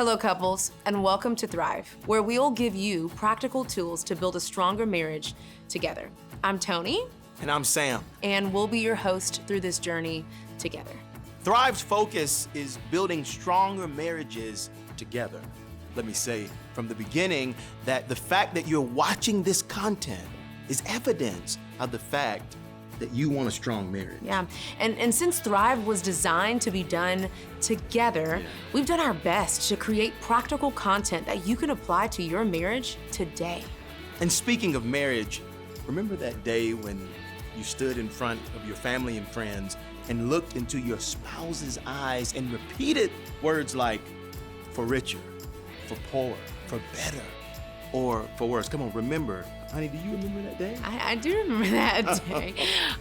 Hello, couples, and welcome to Thrive, where we'll give you practical tools to build a stronger marriage together. I'm Tony. And I'm Sam. And we'll be your host through this journey together. Thrive's focus is building stronger marriages together. Let me say from the beginning that the fact that you're watching this content is evidence of the fact that you want a strong marriage. Yeah, and since Thrive was designed to be done together, we've done our best to create practical content that you can apply to your marriage today. And speaking of marriage, remember that day when you stood in front of your family and friends and looked into your spouse's eyes and repeated words like, for richer, for poorer, for better, or for worse? Come on, remember. Honey, do you remember that day? I do remember that day.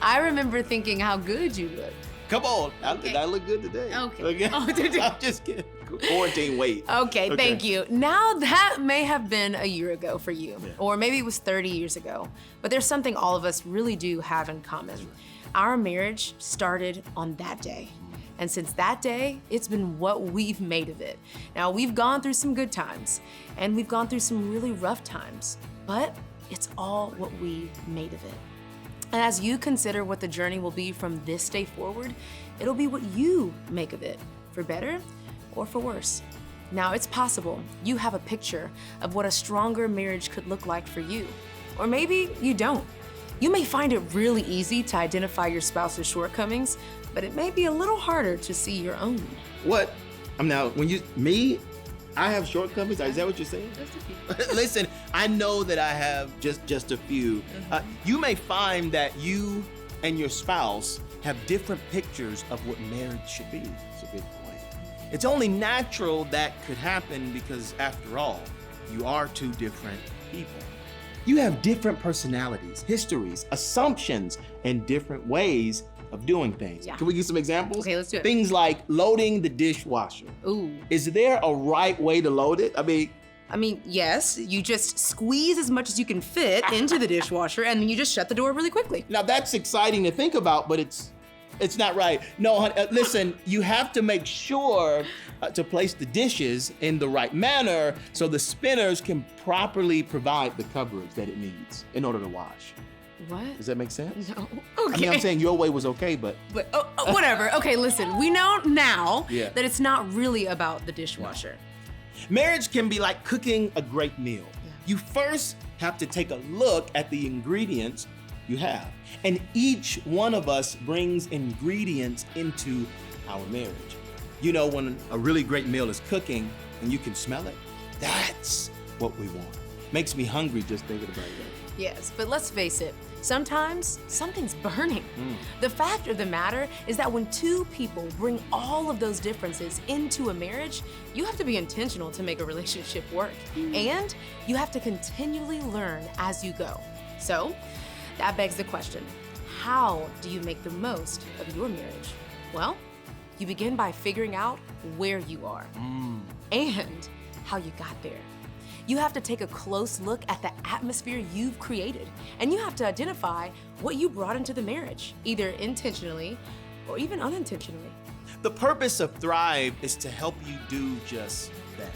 I remember thinking how good you look. Come on, I look good today. Okay. Oh, I'm just kidding. Quarantine weight. Okay, thank you. Now that may have been a year ago for you, or maybe it was 30 years ago, but there's something all of us really do have in common. Our marriage started on that day. And since that day, it's been what we've made of it. Now, we've gone through some good times, and we've gone through some really rough times, but it's all what we made of it. And as you consider what the journey will be from this day forward, it'll be what you make of it, for better or for worse. Now, it's possible you have a picture of what a stronger marriage could look like for you, or maybe you don't. You may find it really easy to identify your spouse's shortcomings, but it may be a little harder to see your own. What? I have shortcomings? Is that what you're saying? Just a few. Listen, I know that I have just a few. You may find that you and your spouse have different pictures of what marriage should be. It's a good point. It's only natural that could happen because, after all, you are two different people. You have different personalities, histories, assumptions, and different ways of doing things. Yeah. Can we give some examples? Okay, let's do it. Things like loading the dishwasher. Ooh. Is there a right way to load it? I mean, yes, you just squeeze as much as you can fit into the dishwasher, and then you just shut the door really quickly. Now that's exciting to think about, but it's not right. No, honey, listen, you have to make sure to place the dishes in the right manner so the spinners can properly provide the coverage that it needs in order to wash. What? Does that make sense? No. I mean, I'm saying your way was okay, but Whatever. Okay, listen, we know now Yeah. that it's not really about the dishwasher. marriage can be like cooking a great meal. Yeah. You first have to take a look at the ingredients you have. And each one of us brings ingredients into our marriage. You know, when a really great meal is cooking and you can smell it, that's what we want. Makes me hungry just thinking about it. Yes, but let's face it, sometimes something's burning. The fact of the matter is that when two people bring all of those differences into a marriage, you have to be intentional to make a relationship work. And you have to continually learn as you go. So that begs the question, how do you make the most of your marriage? Well, you begin by figuring out where you are and how you got there. You have to take a close look at the atmosphere you've created, and you have to identify what you brought into the marriage, either intentionally or even unintentionally. The purpose of Thrive is to help you do just that.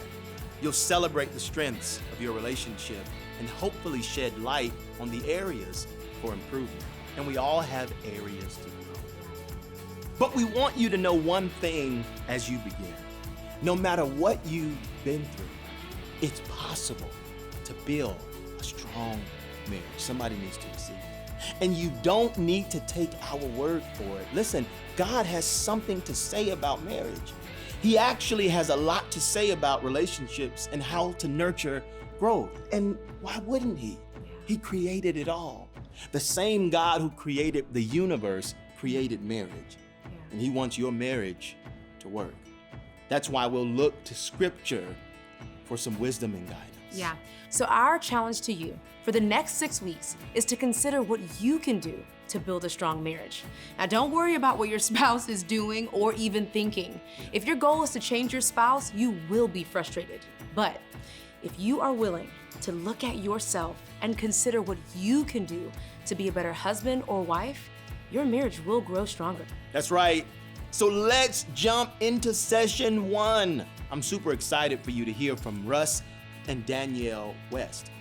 You'll celebrate the strengths of your relationship and hopefully shed light on the areas for improvement. And we all have areas to grow. But we want you to know one thing as you begin. No matter what you've been through, it's possible to build a strong marriage. Somebody needs to receive it. And you don't need to take our word for it. Listen, God has something to say about marriage. He actually has a lot to say about relationships and how to nurture growth. And why wouldn't he? He created it all. The same God who created the universe created marriage. And he wants your marriage to work. That's why we'll look to Scripture for some wisdom and guidance. Yeah. So our challenge to you for the next 6 weeks is to consider what you can do to build a strong marriage. Now, don't worry about what your spouse is doing or even thinking. If your goal is to change your spouse, you will be frustrated. But if you are willing to look at yourself and consider what you can do to be a better husband or wife, your marriage will grow stronger. That's right. So let's jump into session 1. I'm super excited for you to hear from Russ and Danielle West.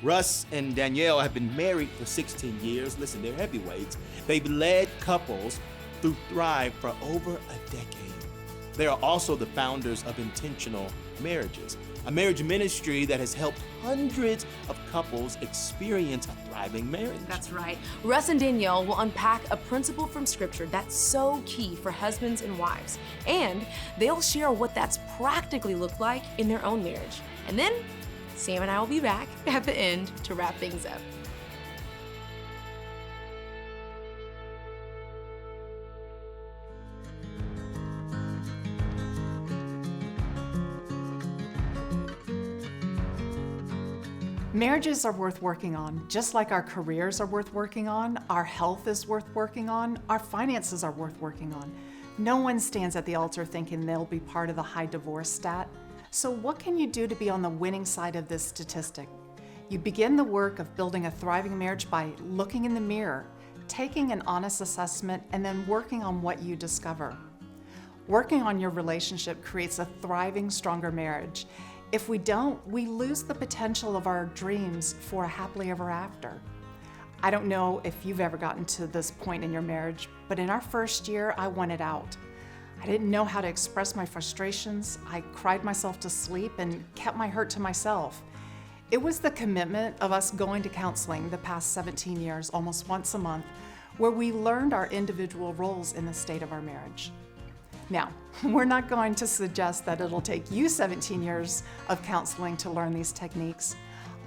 Russ and Danielle have been married for 16 years. Listen, they're heavyweights. They've led couples through Thrive for over a decade. They are also the founders of Intentional Marriages, a marriage ministry that has helped hundreds of couples experience a thriving marriage. That's right. Russ and Danielle will unpack a principle from Scripture that's so key for husbands and wives. And they'll share what that's practically looked like in their own marriage. And then Sam and I will be back at the end to wrap things up. Marriages are worth working on, just like our careers are worth working on, our health is worth working on, our finances are worth working on. No one stands at the altar thinking they'll be part of the high divorce stat. So what can you do to be on the winning side of this statistic? You begin the work of building a thriving marriage by looking in the mirror, taking an honest assessment, and then working on what you discover. Working on your relationship creates a thriving, stronger marriage. If we don't, we lose the potential of our dreams for a happily ever after. I don't know if you've ever gotten to this point in your marriage, but in our first year, I wanted out. I didn't know how to express my frustrations. I cried myself to sleep and kept my hurt to myself. It was the commitment of us going to counseling the past 17 years, almost once a month, where we learned our individual roles in the state of our marriage. Now, we're not going to suggest that it'll take you 17 years of counseling to learn these techniques.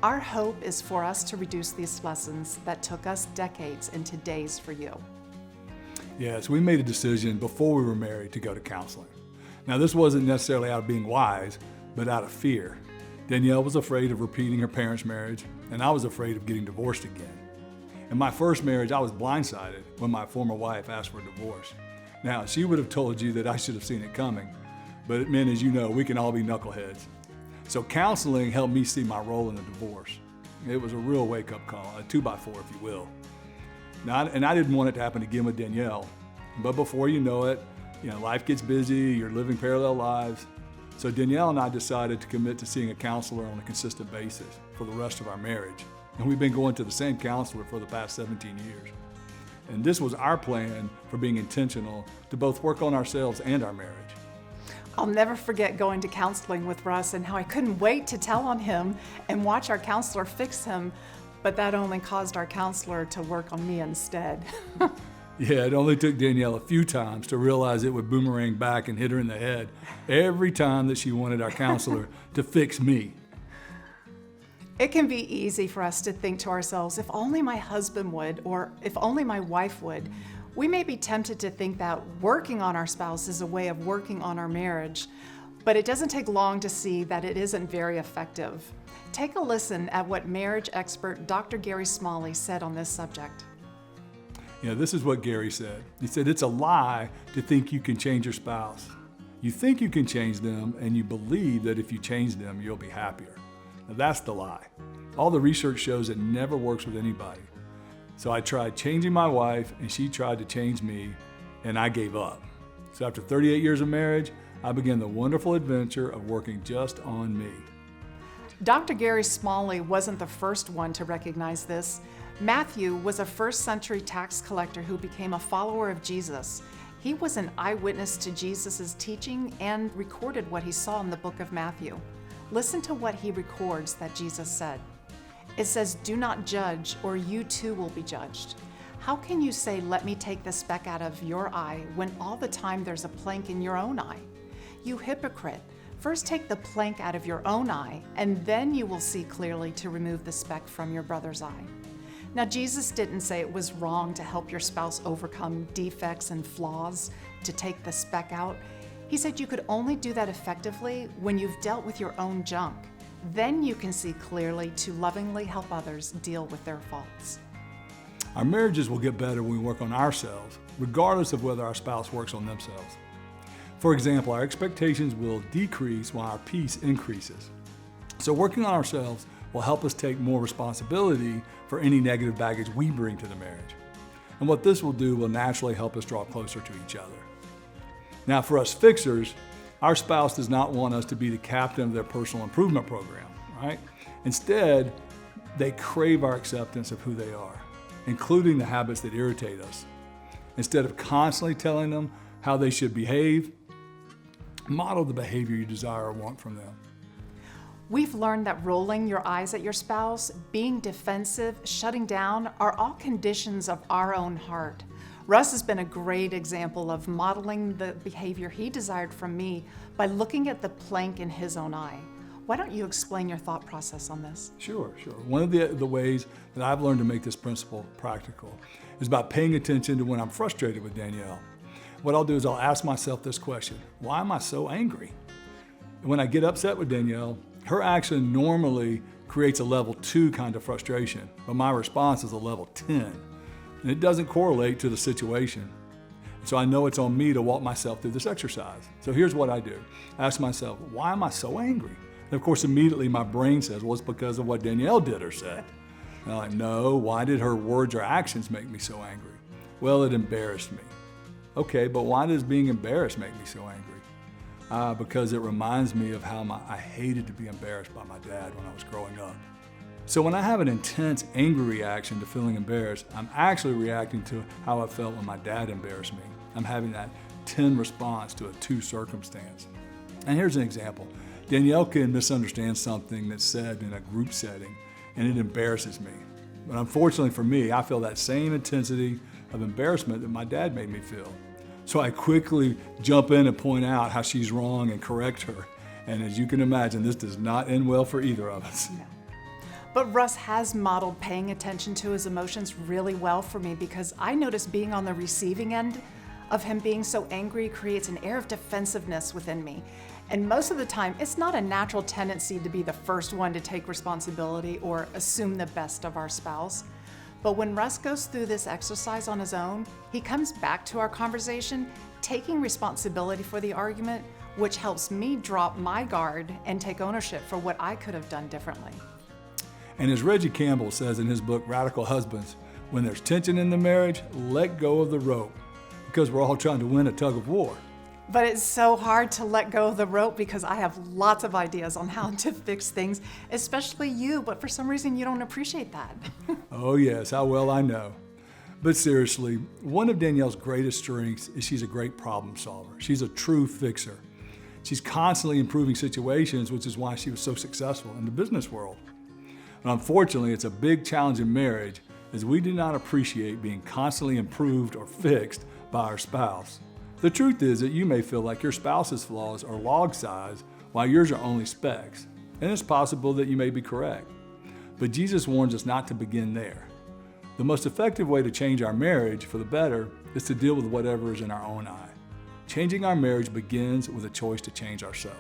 Our hope is for us to reduce these lessons that took us decades into days for you. Yes, we made a decision before we were married to go to counseling. Now, this wasn't necessarily out of being wise, but out of fear. Danielle was afraid of repeating her parents' marriage, and I was afraid of getting divorced again. In my first marriage, I was blindsided when my former wife asked for a divorce. Now, she would have told you that I should have seen it coming, but men, as you know, we can all be knuckleheads. So counseling helped me see my role in the divorce. It was a real wake-up call, a 2x4, if you will. Now, and I didn't want it to happen again with Danielle, but before you know it, life gets busy, you're living parallel lives. So Danielle and I decided to commit to seeing a counselor on a consistent basis for the rest of our marriage. And we've been going to the same counselor for the past 17 years. And this was our plan for being intentional to both work on ourselves and our marriage. I'll never forget going to counseling with Russ and how I couldn't wait to tell on him and watch our counselor fix him, but that only caused our counselor to work on me instead. Yeah, it only took Danielle a few times to realize it would boomerang back and hit her in the head every time that she wanted our counselor to fix me. It can be easy for us to think to ourselves, if only my husband would, or if only my wife would. We may be tempted to think that working on our spouse is a way of working on our marriage, but it doesn't take long to see that it isn't very effective. Take a listen at what marriage expert Dr. Gary Smalley said on this subject. This is what Gary said. He said, it's a lie to think you can change your spouse. You think you can change them, and you believe that if you change them, you'll be happier. Now, that's the lie. All the research shows it never works with anybody. So I tried changing my wife, and she tried to change me, and I gave up. So after 38 years of marriage, I began the wonderful adventure of working just on me. Dr. Gary Smalley wasn't the first one to recognize this. Matthew was a first-century tax collector who became a follower of Jesus. He was an eyewitness to Jesus' teaching and recorded what he saw in the book of Matthew. Listen to what he records that Jesus said. It says, "Do not judge, or you too will be judged. How can you say, 'Let me take the speck out of your eye,' when all the time there's a plank in your own eye? You hypocrite, first take the plank out of your own eye, and then you will see clearly to remove the speck from your brother's eye." Now, Jesus didn't say it was wrong to help your spouse overcome defects and flaws, to take the speck out. He said you could only do that effectively when you've dealt with your own junk. Then you can see clearly to lovingly help others deal with their faults. Our marriages will get better when we work on ourselves, regardless of whether our spouse works on themselves. For example, our expectations will decrease while our peace increases. So working on ourselves will help us take more responsibility for any negative baggage we bring to the marriage. And what this will do will naturally help us draw closer to each other. Now, for us fixers, our spouse does not want us to be the captain of their personal improvement program, right? Instead, they crave our acceptance of who they are, including the habits that irritate us. Instead of constantly telling them how they should behave, model the behavior you desire or want from them. We've learned that rolling your eyes at your spouse, being defensive, shutting down are all conditions of our own heart. Russ has been a great example of modeling the behavior he desired from me by looking at the plank in his own eye. Why don't you explain your thought process on this? Sure. One of the ways that I've learned to make this principle practical is by paying attention to when I'm frustrated with Danielle. What I'll do is I'll ask myself this question: why am I so angry? And when I get upset with Danielle, her action normally creates a level 2 kind of frustration, but my response is a level 10. And it doesn't correlate to the situation. So I know it's on me to walk myself through this exercise. So here's what I do. I ask myself, why am I so angry? And of course, immediately my brain says, well, it's because of what Danielle did or said. And I'm like, no, why did her words or actions make me so angry? Well, it embarrassed me. Okay, but why does being embarrassed make me so angry? Because it reminds me of how I hated to be embarrassed by my dad when I was growing up. So when I have an intense, angry reaction to feeling embarrassed, I'm actually reacting to how I felt when my dad embarrassed me. I'm having that 10 response to a 2 circumstance. And here's an example. Danielle can misunderstand something that's said in a group setting, and it embarrasses me. But unfortunately for me, I feel that same intensity of embarrassment that my dad made me feel. So I quickly jump in and point out how she's wrong and correct her. And as you can imagine, this does not end well for either of us. No. But Russ has modeled paying attention to his emotions really well for me, because I notice being on the receiving end of him being so angry creates an air of defensiveness within me. And most of the time, it's not a natural tendency to be the first one to take responsibility or assume the best of our spouse. But when Russ goes through this exercise on his own, he comes back to our conversation, taking responsibility for the argument, which helps me drop my guard and take ownership for what I could have done differently. And as Reggie Campbell says in his book, Radical Husbands, when there's tension in the marriage, let go of the rope, because we're all trying to win a tug of war. But it's so hard to let go of the rope because I have lots of ideas on how to fix things, especially you, but for some reason you don't appreciate that. Oh yes, how well I know. But seriously, one of Danielle's greatest strengths is she's a great problem solver. She's a true fixer. She's constantly improving situations, which is why she was so successful in the business world. And unfortunately, it's a big challenge in marriage, as we do not appreciate being constantly improved or fixed by our spouse. The truth is that you may feel like your spouse's flaws are log size while yours are only specks, and it's possible that you may be correct. But Jesus warns us not to begin there. The most effective way to change our marriage for the better is to deal with whatever is in our own eye. Changing our marriage begins with a choice to change ourselves.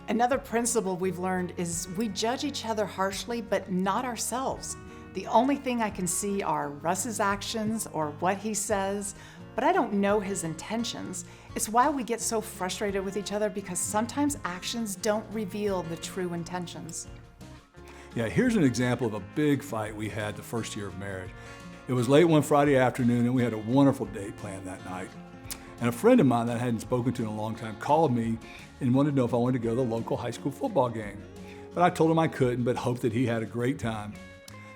Another principle we've learned is we judge each other harshly, but not ourselves. The only thing I can see are Russ's actions or what he says, but I don't know his intentions. It's why we get so frustrated with each other, because sometimes actions don't reveal the true intentions. Yeah, here's an example of a big fight we had the first year of marriage. It was late one Friday afternoon, and we had a wonderful date planned that night. And a friend of mine that I hadn't spoken to in a long time called me and wanted to know if I wanted to go to the local high school football game. But I told him I couldn't, but hoped that he had a great time.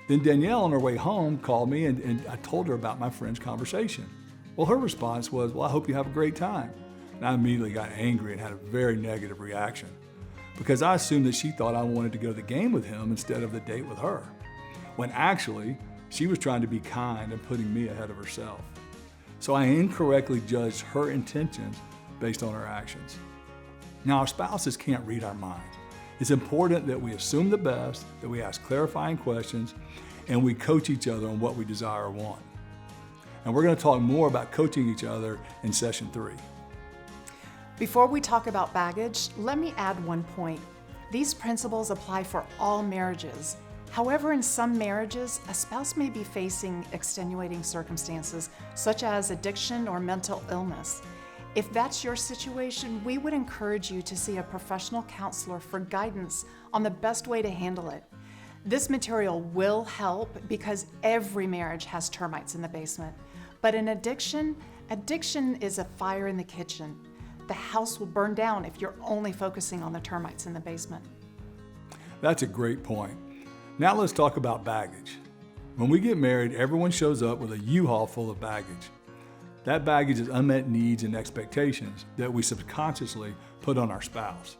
Then Danielle, on her way home, called me, and I told her about my friend's conversation. Well, her response was, well, I hope you have a great time. And I immediately got angry and had a very negative reaction, because I assumed that she thought I wanted to go to the game with him instead of the date with her, when actually she was trying to be kind and putting me ahead of herself. So I incorrectly judged her intentions based on her actions. Now, our spouses can't read our minds. It's important that we assume the best, that we ask clarifying questions, and we coach each other on what we desire or want. And we're going to talk more about coaching each other in session 3. Before we talk about baggage, let me add one point. These principles apply for all marriages. However, in some marriages, a spouse may be facing extenuating circumstances, such as addiction or mental illness. If that's your situation, we would encourage you to see a professional counselor for guidance on the best way to handle it. This material will help because every marriage has termites in the basement. But in addiction is a fire in the kitchen. the house will burn down if you're only focusing on the termites in the basement. That's a great point. Now let's talk about baggage. When we get married, everyone shows up with a U-Haul full of baggage. That baggage is unmet needs and expectations that we subconsciously put on our spouse.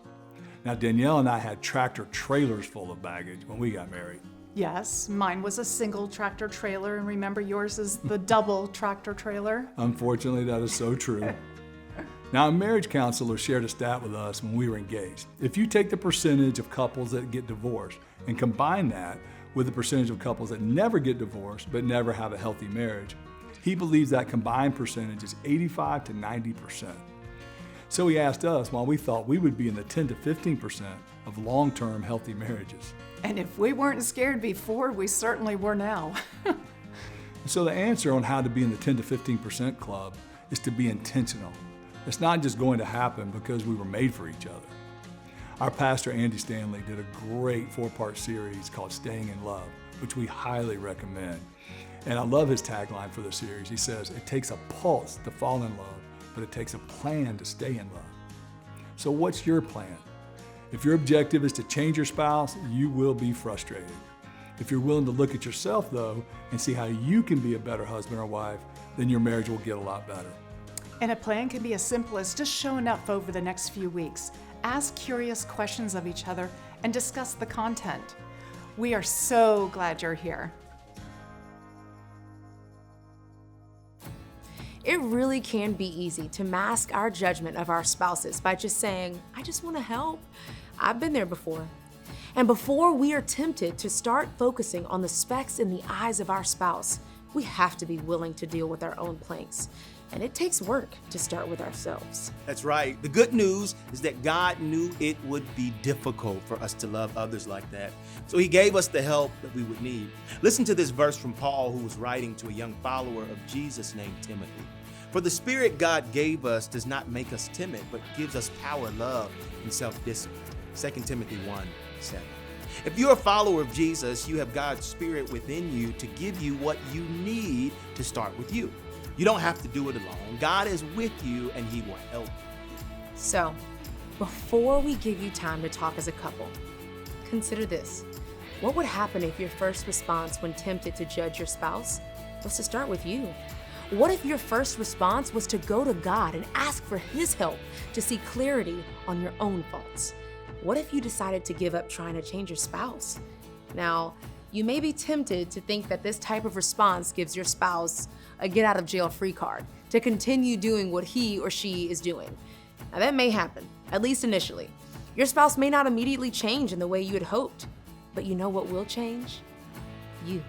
Now, Danielle and I had tractor trailers full of baggage when we got married. Yes, mine was a single tractor trailer, and remember yours is the double tractor trailer. Unfortunately, that is so true. Now, a marriage counselor shared a stat with us when we were engaged. If you take the percentage of couples that get divorced and combine that with the percentage of couples that never get divorced but never have a healthy marriage, he believes that combined percentage is 85 to 90%. So he asked us why we thought we would be in the 10 to 15% of long-term healthy marriages. And if we weren't scared before, we certainly were now. So the answer on how to be in the 10 to 15% club is to be intentional. It's not just going to happen because we were made for each other. Our pastor, Andy Stanley, did a great 4-part series called Staying in Love, which we highly recommend. And I love his tagline for the series. He says, it takes a pulse to fall in love, but it takes a plan to stay in love. So what's your plan? If your objective is to change your spouse, you will be frustrated. If you're willing to look at yourself, though, and see how you can be a better husband or wife, then your marriage will get a lot better. And a plan can be as simple as just showing up over the next few weeks. Ask curious questions of each other and discuss the content. We are so glad you're here. It really can be easy to mask our judgment of our spouses by just saying, I just want to help. I've been there before. And before we are tempted to start focusing on the specks in the eyes of our spouse, we have to be willing to deal with our own planks. And it takes work to start with ourselves. That's right. The good news is that God knew it would be difficult for us to love others like that. So he gave us the help that we would need. Listen to this verse from Paul, who was writing to a young follower of Jesus named Timothy. For the Spirit God gave us does not make us timid, but gives us power, love, and self-discipline. 2 Timothy 1:7. If you're a follower of Jesus, you have God's Spirit within you to give you what you need to start with you. You don't have to do it alone. God is with you and he will help you. So, before we give you time to talk as a couple, consider this. What would happen if your first response when tempted to judge your spouse was to start with you? What if your first response was to go to God and ask for his help to see clarity on your own faults? What if you decided to give up trying to change your spouse? Now, you may be tempted to think that this type of response gives your spouse a get-out-of-jail-free card to continue doing what he or she is doing. Now, that may happen, at least initially. Your spouse may not immediately change in the way you had hoped, but you know what will change? You.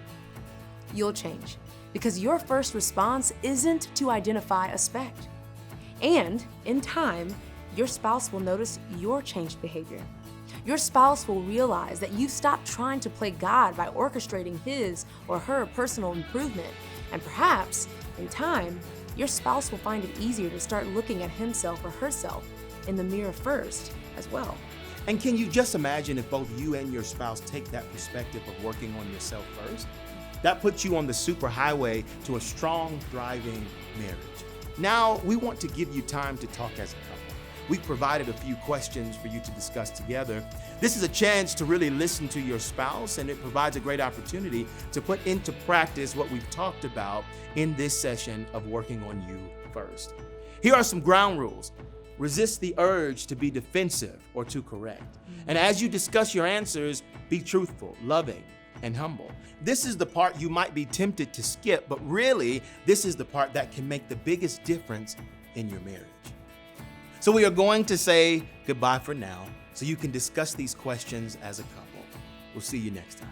You'll change, because your first response isn't to identify a speck. And, in time, your spouse will notice your changed behavior. Your spouse will realize that you stopped trying to play God by orchestrating his or her personal improvement. And perhaps, in time, your spouse will find it easier to start looking at himself or herself in the mirror first as well. And can you just imagine if both you and your spouse take that perspective of working on yourself first? That puts you on the superhighway to a strong, thriving marriage. Now, we want to give you time to talk as a couple. We've provided a few questions for you to discuss together. This is a chance to really listen to your spouse, and it provides a great opportunity to put into practice what we've talked about in this session of working on you first. Here are some ground rules. Resist the urge to be defensive or to correct. And as you discuss your answers, be truthful, loving, and humble. This is the part you might be tempted to skip, but really, this is the part that can make the biggest difference in your marriage. So we are going to say goodbye for now, so you can discuss these questions as a couple. We'll see you next time.